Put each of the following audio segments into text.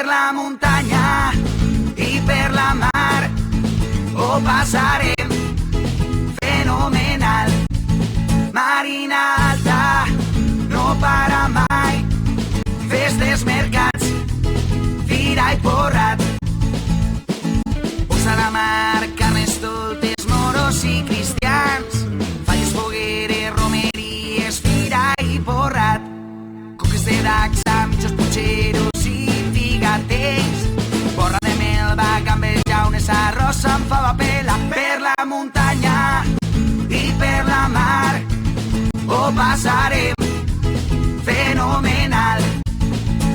per la muntanya i per la mar ho passarem fenomenal. Marina Alta no para mai, festes, mercats, fira i porrat. Posa la mar, carnes toltes, moros i cristians, falles, fogueres, romeries, fira i porrat. Coques de Daxa, mitjos putxeros i figatells, borra de melva, gambes, llaunes, arròs amb fava pela. Per la muntanya i per la mar ho passarem fenomenal.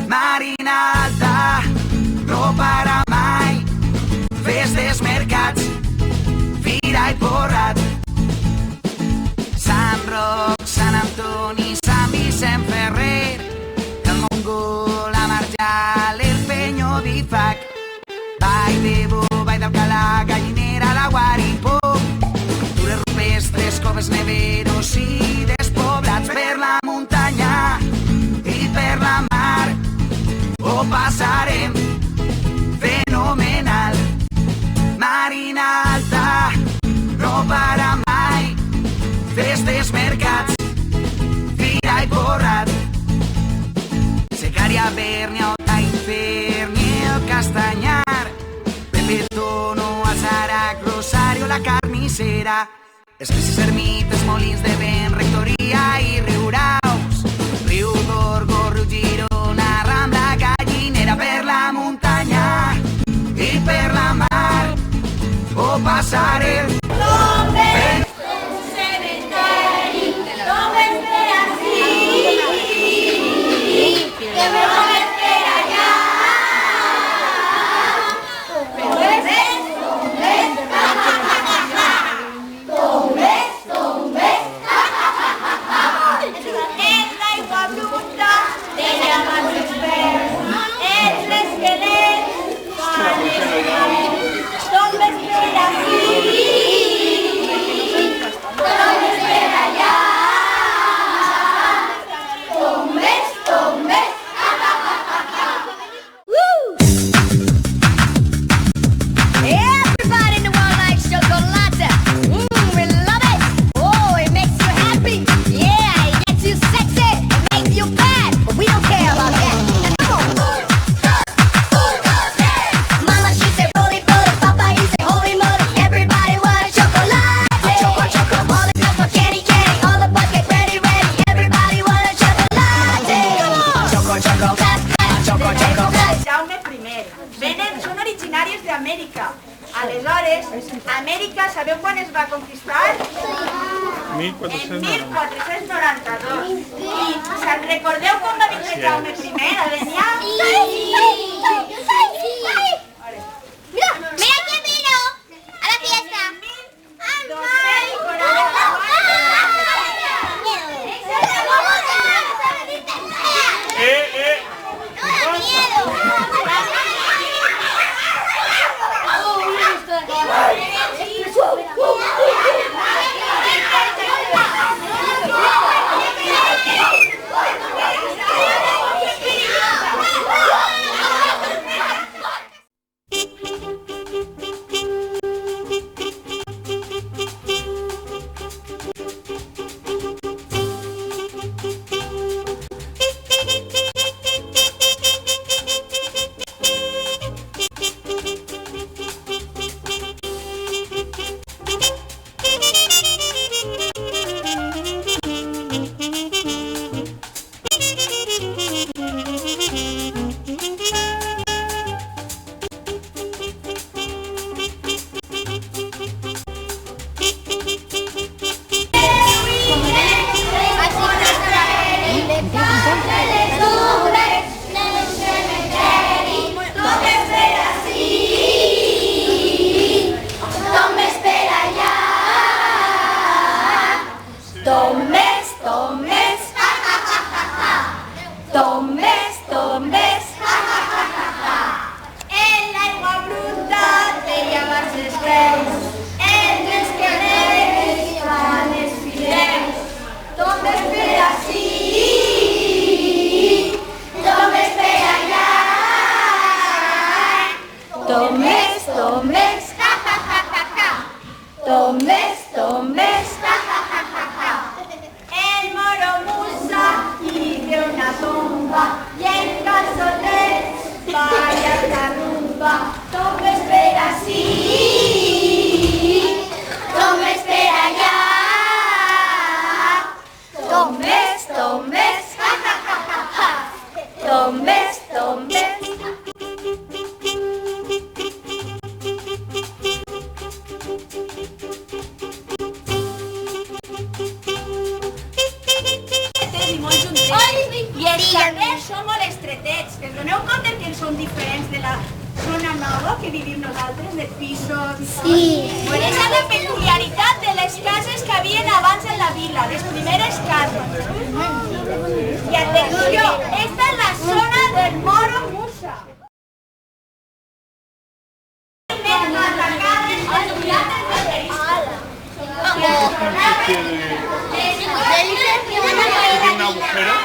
Marina Alta no para mai, festes, mercats, fira i porrat. Sant Roc, Sant Antoni, Sant Vicent Ferrer, el Montgó, la Marjal, el Penyó d'Ifac, Vall de Bo, Vall d'Alcalà, Gallinera, la Guaripó, pintures rupestres, coves, neveros i despoblats. Per la muntanya i per la mar ho passarem fenomenal. Marina Alta no para mai, festes, mercats, fira i porrat. Secària, Bèrnia, Ota, Inferni, el Castanyar, Pepetono, Alzarac, Rosario, la Carnicera, Esglésies, ermites, molins de vent, rectoria i Riuraus, Riu d'Orgo, Riu Girona, Rambla, Gallinera. Per la muntanya i per la mar ho passarem. Aleshores, Amèrica, sabeu quan es va conquistar? En 1492. I recordeu com va vindre Jaume I a Beniam? Mira, mira quién vino a la fiesta. tombes, ja, ja, ja, ja, ja. El moro musa y de una tumba y en calzones vaya la rumba. Tombe espera sí, tombe espera ya. Tombes, ja, ja, ja, ja, ja. Tombes. I els carrers som molt estretets. Es doneu compte que són diferents de la zona nova que vivim nosaltres, de pisos i tot? Sí. Pues és la peculiaritat de les cases que havien abans en la vila, les primeres cases. I atenció, esta és la zona del Moro Musa. ¿Una agujero?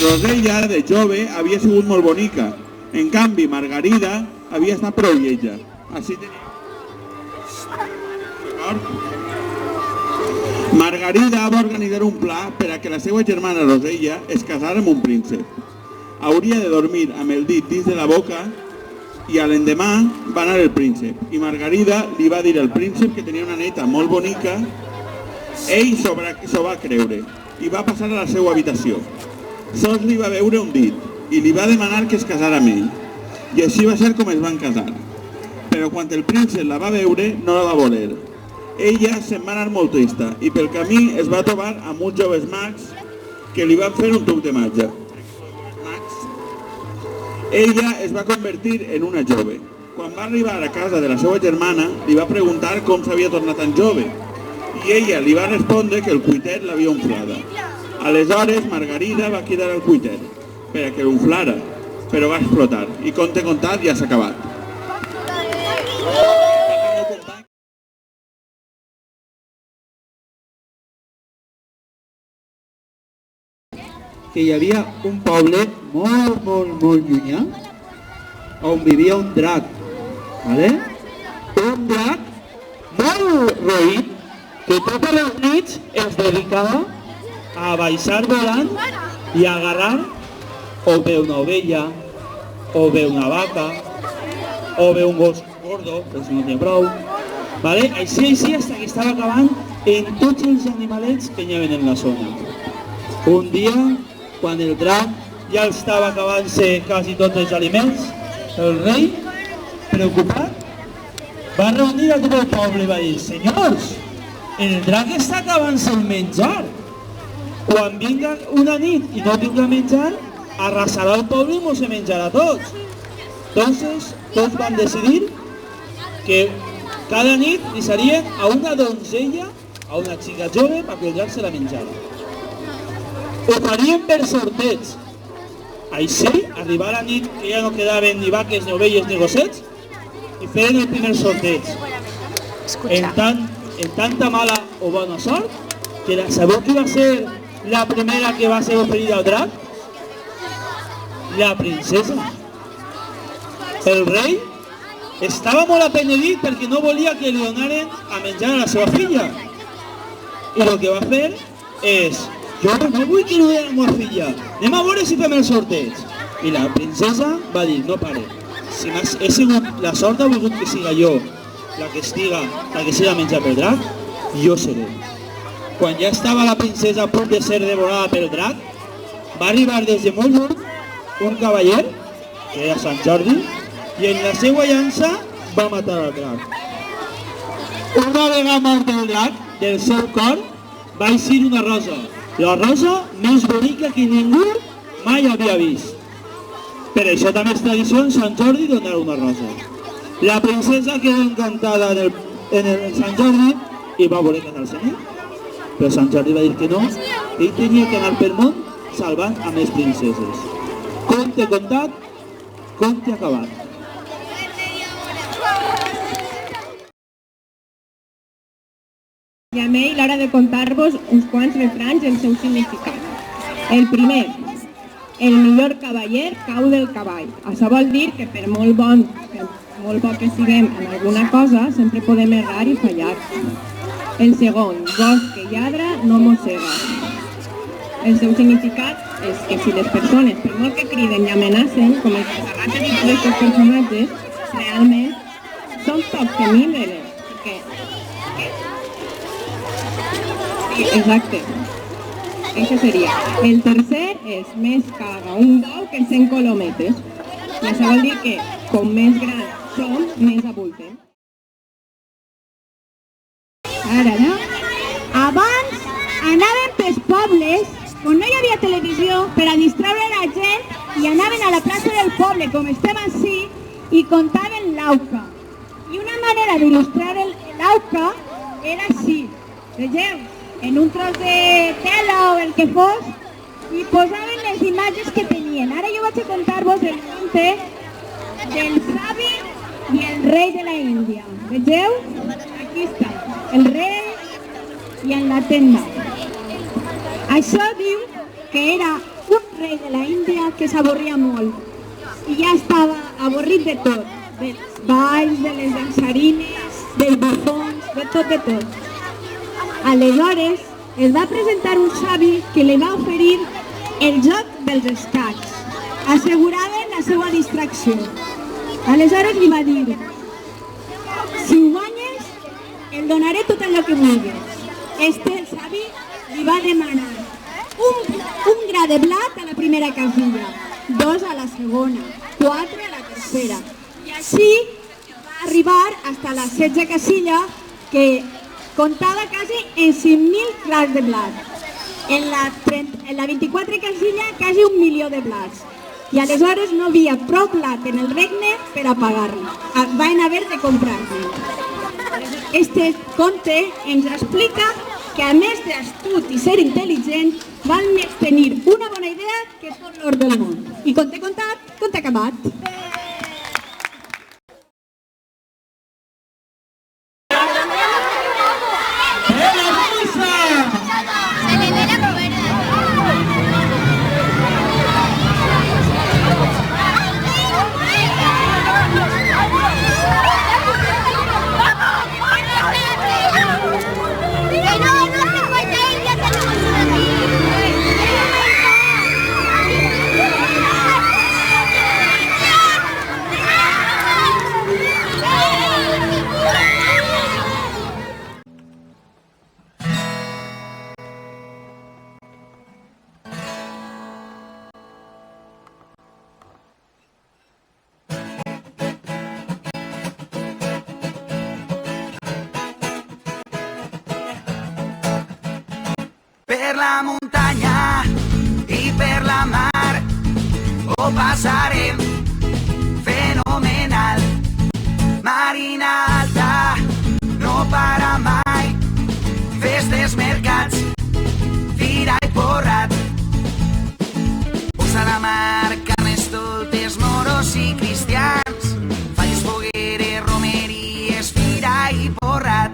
Rosella, de jove, havia sigut molt bonica. En canvi, Margarida havia estat prou vella. Així tenia... Margarida va organitzar un pla per a que la seva germana Rosella es casara amb un príncep. Hauria de dormir amb el dit dins de la boca i a l'endemà va anar el príncep. I Margarida li va dir al príncep que tenia una neta molt bonica. Ell s'ho va creure i va passar a la seva habitació. Sols li va veure un dit i li va demanar que es casara amb ell. I així va ser com es van casar. Però quan el príncep la va veure, no la va voler. Ella se'n va anar molt trista i pel camí es va trobar amb uns joves mags que li van fer un truc de màgia. Ella es va convertir en una jove. Quan va arribar a casa de la seva germana, li va preguntar com s'havia tornat tan jove. I ella li va respondre que el cuiter l'havia unflada. Aleshores, Margarida va cridar al cuiter per a que l'unflara, però va explotar. I conte contat ja s'ha acabat. que hi havia un poble molt llunyà on vivia un drac, ¿vale? Un drac molt roït que totes les nits es dedicava a baixar volant i a agarrar o bé una ovella, o bé una vaca, o bé un gos gordo, que si no té prou, ¿vale? Així, hasta que estava acabant en tots els animalets que hi havia en la zona. Un dia, quan el drac ja estava acabant-se quasi tots els aliments, el rei, preocupat, va reunir a tot el poble i va dir: senyors, el drac està acabant-se el menjar. Quan vinga una nit i no tinga menjar, arrasarà el poble i mos se menjarà tots. Entonces, tots van decidir que cada nit deixarien a una donzella, a una xica jove, per que el drac se la menjara. Ho farien per sorteig. Així, arribar a la nit que ja no quedaven ni vaques, ni ovelles, ni gossets, i feren el primer sorteig. En tanta mala o bona sort, que sabeu qui va ser la primera que va ser oferida al drac? La princesa. El rei estava molt apenedit perquè no volia que li donaren a menjar a la seva filla. I el que va fer és: jo no vull que li donen a la meva filla, anem a veure si fem el sorteig. I la princesa va dir: no pare, si he sigut, la sort ha volgut que siga jo la que siga menjat pel drac, jo seré. Quan ja estava la princesa a punt de ser devorada pel drac, va arribar des de molt lluny un cavaller, que era Sant Jordi, i en la seva llança va matar el drac. Una vegada mort el drac, del seu cor va eixir una rosa, la rosa més bonica que ningú mai havia vist. Per això també és tradició en Sant Jordi donar una rosa. La princesa quedó encantada en el Sant Jordi i va voler casar-se amb ell. Però Sant Jordi va dir que no, ell tenia que anar pel món salvant a més princeses. Conte contat, conte acabat. I a mi l'hora de contar-vos uns quants refranys i el seu significat. El primer: el millor cavaller cau del cavall. Això vol dir que per molt bo que siguem en alguna cosa, sempre podem errar i fallar. El segon: gos que lladra no mossega. El seu significat és que si les persones, per molt que criden i amenacen, com el que s'arrata de tots aquests personatges, realment són poc temibles. Sí, exacte. Això seria. El tercer és: més caga un bou que 100 colometes. I això vol dir que com més grans som, més abultem. Ara, no? Abans anaven pels pobles, on no hi havia televisió, per a distreure la gent, i anaven a la plaça del poble, com estem així, i contaven l'auca. I una manera d'il·lustrar l'auca era així. Vegeu, en un tros de tela o el que fos, i posaven les imatges que tenien. Ara jo vaig a contar-vos el conte del savi i el rei de la Índia. Vegeu? Aquí està, el rei i en la tenda. Això diu que era un rei de la Índia que s'avorria molt i ja estava avorrit de tot, dels balls, de les danzarines, dels bufons, de tot, de tot. Aleshores, es va presentar un savi que li va oferir el joc dels escacs. Asseguraven la seva distracció. Aleshores li va dir: si ho guanyes, et donaré tot allò que vulguis. El savi, li va demanar un gra de blat a la primera casilla, 2 a la segona, 4 a la tercera. I així va arribar fins a la 16a casilla, que comptava quasi en 5.000 clars de blat. En la 24 casilla, quasi 1 milió de blats. I aleshores no havia prou blat en el regne per a pagar-lo. Van haver de comprar-lo. Este conte ens explica que a més d'astut i ser intel·ligent, val més tenir una bona idea que tot l'or del món. I conte contat, conte acabat. per la muntanya i per la mar ho passarem fenomenal. Marina Alta no para mai, festes, mercats, fira i porrat. Bossa de mar, carnestoltes, moros i cristians, falles, fogueres, romeries, fira i porrat.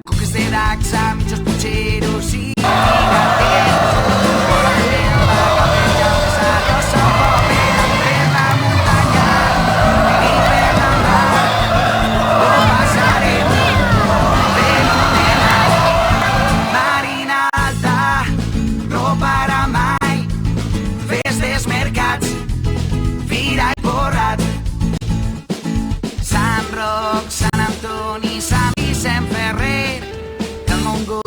Coques de Daxa, mitjos putxeros i gigantes. Fora de l'Elba, capellans, arrossa, pomera, per la muntanya i per la mar ho passarem fenomenal. Marina Alta no para mai, festes, mercats, fira i porrat. Sant Roc, Sant Antoni, Sant Vicent Ferrer, el Montgó,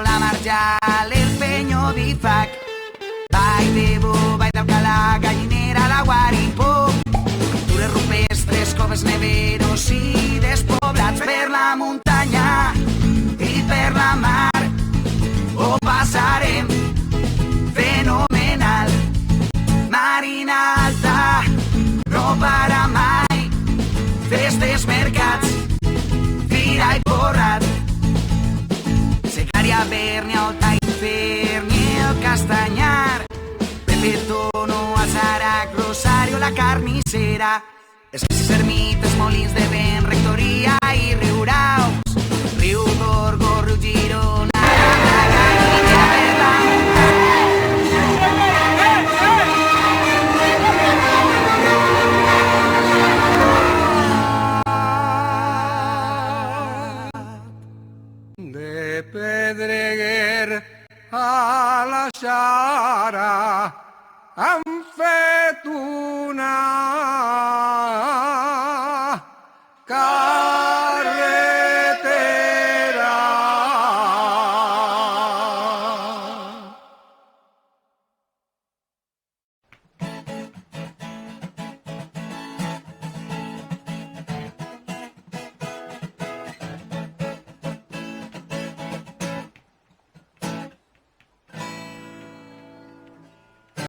la Marjal, el Peño Bifac, Vall d'Ebo, Vall d'Alcalà, Gallinera, la Guaripó, pintures rupestres, coves, neveros i despoblats. Per la muntanya i per la mar ho passarem fenomenal. Marina Alta no para mai, festes, mercats, fira i porrat. Secària, Bèrnia, Alta, Inferni, el Castanyar, Pepe Tono, Alzarac, Rosario, la Carnicera, Escasses, Ermites, Molins de Vent, Rectoria i Riuraus, Riu Gorgo, Riu Girona, la Gallinera, per la de Pedreguer a la Xara han fet una casa